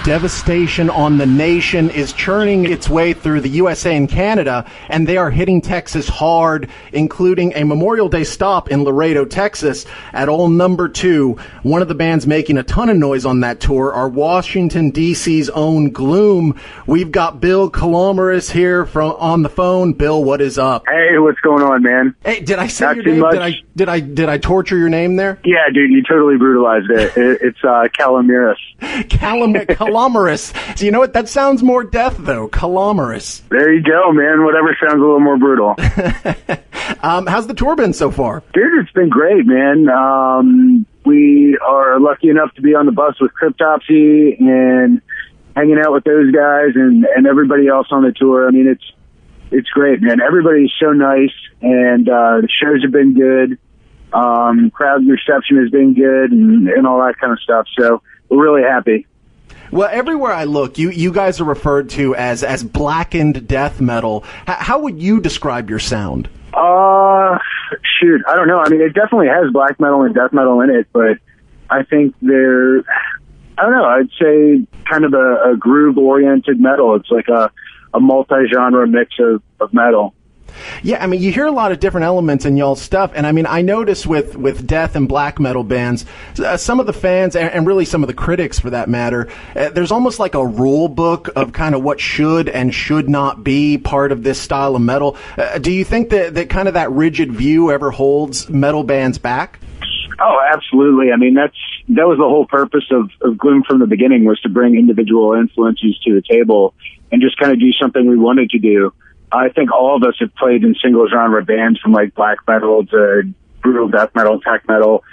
Devastation on the Nation is churning its way through the USA and Canada, and they are hitting Texas hard, including a Memorial Day stop in Laredo, Texas at Ole Number 2. One of the bands making a ton of noise on that tour are Washington, D.C.'s own Gloom. We've got Bill Calomiris here on the phone. Bill, what is up? Hey, what's going on, man? Hey, did I say Not your too name? much. Did I torture your name there? Yeah, dude, you totally brutalized it. It's Calomiris. Calomiris. So you know what? That sounds more death, though. Calomiris. There you go, man. Whatever sounds a little more brutal. How's the tour been so far? Dude, it's been great, man. We are lucky enough to be on the bus with Cryptopsy and hanging out with those guys and everybody else on the tour. I mean, it's great, man. Everybody's so nice, and the shows have been good. Crowd reception has been good and all that kind of stuff. So we're really happy. Well, everywhere I look, you guys are referred to as blackened death metal. How would you describe your sound? Shoot, I don't know. I mean, it definitely has black metal and death metal in it, but I think I don't know, I'd say kind of a groove-oriented metal. It's like a multi-genre mix of metal. Yeah, I mean, you hear a lot of different elements in y'all's stuff, and I mean, I notice with death and black metal bands, some of the fans, and really some of the critics for that matter, there's almost like a rule book of kind of what should and should not be part of this style of metal. Do you think that kind of that rigid view ever holds metal bands back? Oh, absolutely. I mean, that was the whole purpose of Gloom from the beginning, was to bring individual influences to the table and just kind of do something we wanted to do. I think all of us have played in single genre bands, from like black metal to brutal death metal, tech metal,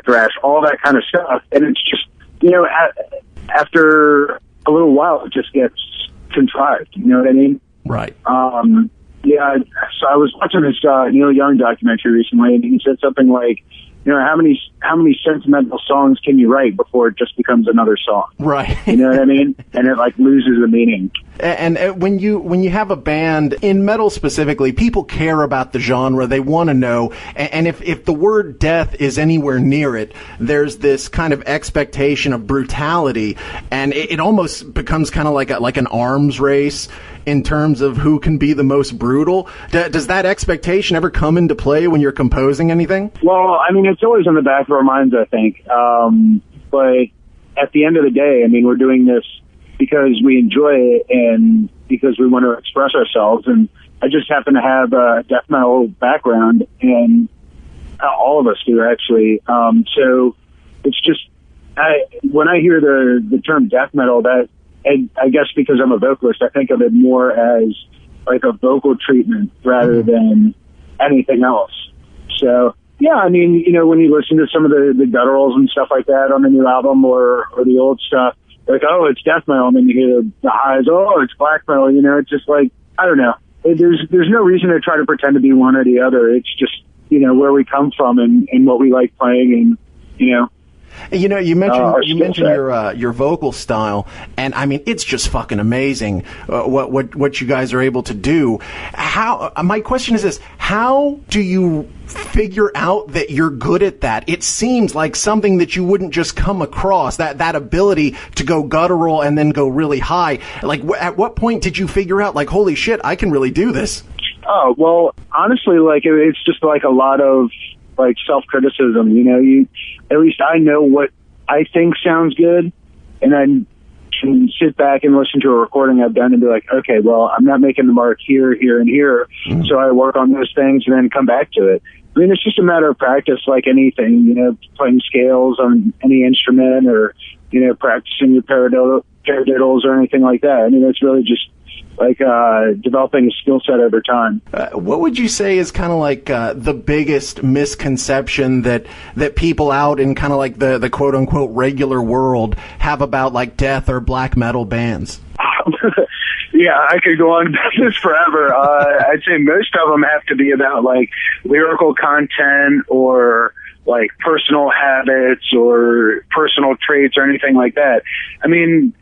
thrash, all that kind of stuff. And it's just, after a little while, it just gets contrived. You know what I mean? Right. Yeah. So I was watching this Neil Young documentary recently, and he said something like, how many sentimental songs can you write before it just becomes another song? Right. You know what I mean? And it like loses the meaning. And when you have a band in metal specifically, people care about the genre. They want to know. And if the word death is anywhere near it, there's this kind of expectation of brutality, and it almost becomes kind of like an arms race in terms of who can be the most brutal. Does that expectation ever come into play when you're composing anything? Well, I mean, it's always in the back of our minds, I think. But at the end of the day, I mean, we're doing this because we enjoy it and because we want to express ourselves. And I just happen to have a death metal background, and all of us do, actually. So it's just, when I hear the term death metal, that, and I guess because I'm a vocalist, I think of it more as like a vocal treatment rather than anything else. So, yeah, I mean, when you listen to some of the gutturals and stuff like that on the new album or the old stuff, like, oh, it's death metal, and then you hear the highs, oh, it's black metal, it's just like, I don't know. There's no reason to try to pretend to be one or the other. It's just, where we come from and what we like playing, and, you mentioned your vocal style, and I mean, it's just fucking amazing what you guys are able to do. My question is this: how do you figure out that you're good at that? It seems like something that you wouldn't just come across, that ability to go guttural and then go really high. Like, at what point did you figure out, like, holy shit, I can really do this? Oh, well, honestly, like, it's just like a lot of like self-criticism, at least I know what I think sounds good, and I can sit back and listen to a recording I've done and be like, okay, well, I'm not making the mark here, here, and here. So I work on those things and then come back to it. I mean, it's just a matter of practice, like anything, playing scales on any instrument or, practicing your paradiddles or anything like that. I mean, it's really just like developing a skill set over time. What would you say is kind of like the biggest misconception that people out in kind of like the quote unquote regular world have about like death or black metal bands? Yeah, I could go on about this forever. I'd say most of them have to be about like lyrical content or like personal habits or personal traits or anything like that. I mean,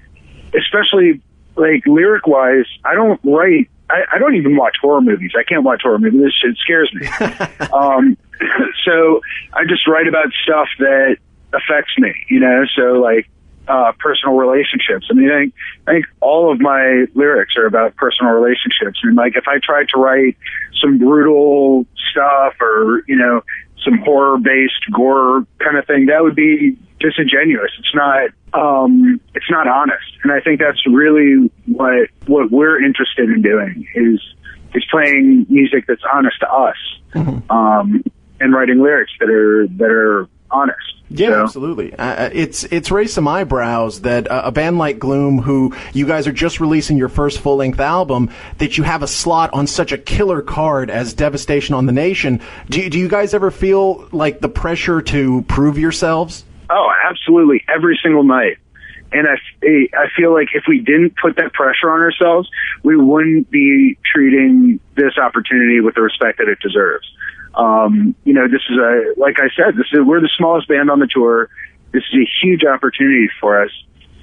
especially like lyric wise, I don't write, I don't even watch horror movies. I can't watch horror movies. This shit scares me. So I just write about stuff that affects me, so like, personal relationships. I mean, I think all of my lyrics are about personal relationships. And like, if I tried to write some brutal stuff or, you know, some horror-based gore kind of thing, that would be disingenuous. It's not honest. And I think that's really what we're interested in doing is playing music that's honest to us, and writing lyrics that are honest. Yeah, so. Absolutely. It's raised some eyebrows that a band like Gloom, who you guys are just releasing your first full-length album, that you have a slot on such a killer card as Devastation on the Nation. Do you guys ever feel like the pressure to prove yourselves? Oh, absolutely. Every single night. And I feel like if we didn't put that pressure on ourselves, we wouldn't be treating this opportunity with the respect that it deserves. You know, this is like I said, we're the smallest band on the tour. This is a huge opportunity for us.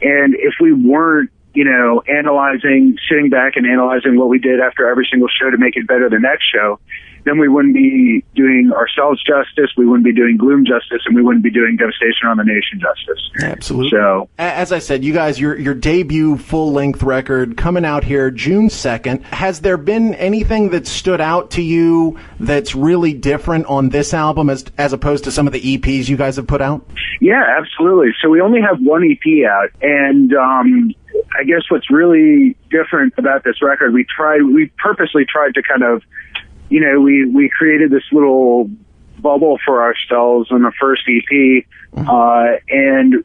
And if we weren't, you know, sitting back and analyzing what we did after every single show to make it better the next show, then we wouldn't be doing ourselves justice, we wouldn't be doing Gloom justice, and we wouldn't be doing Devastation on the Nation justice. Absolutely. So, as I said, you guys, your debut full-length record coming out here June 2nd. Has there been anything that stood out to you that's really different on this album as opposed to some of the EPs you guys have put out? Yeah, absolutely. So we only have one EP out, and I guess what's really different about this record, we purposely tried to kind of, you know, we created this little bubble for ourselves on the first EP, and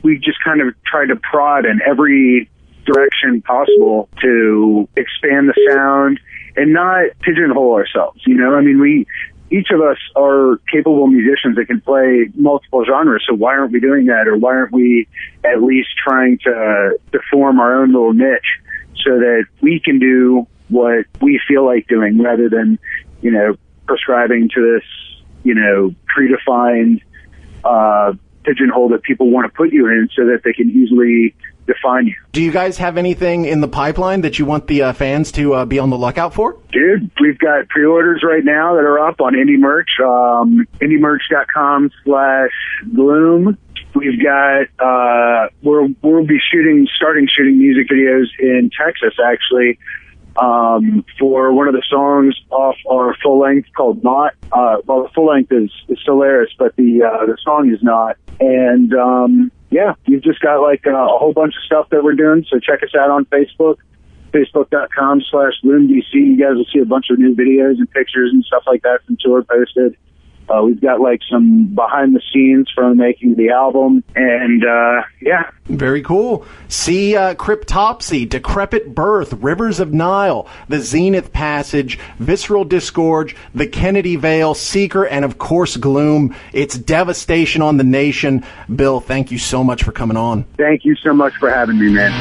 we just kind of tried to prod in every direction possible to expand the sound and not pigeonhole ourselves. You know, I mean, each of us are capable musicians that can play multiple genres, so why aren't we doing that? Or why aren't we at least trying to form our own little niche so that we can do what we feel like doing rather than, you know, prescribing to this, you know, predefined pigeonhole that people want to put you in so that they can easily define you. Do you guys have anything in the pipeline that you want the fans to be on the lookout for? Dude, we've got pre-orders right now that are up on indie merch, indiemerch.com/Gloom. We've got, we'll be starting shooting music videos in Texas, actually, for one of the songs off our full length called Not. Well, the full length is Solaris, but the song is Not. And, yeah, you've just got like a whole bunch of stuff that we're doing. So check us out on Facebook, facebook.com/GloomDC. You guys will see a bunch of new videos and pictures and stuff like that from tour posted. We've got like some behind the scenes from making the album, and yeah. Very cool. See Cryptopsy, Decrepit Birth, Rivers of Nile, The Zenith Passage, Visceral Disgorge, The Kennedy Veil, Seeker, and of course Gloom. It's Devastation on the Nation. Bill, thank you so much for coming on. Thank you so much for having me, man.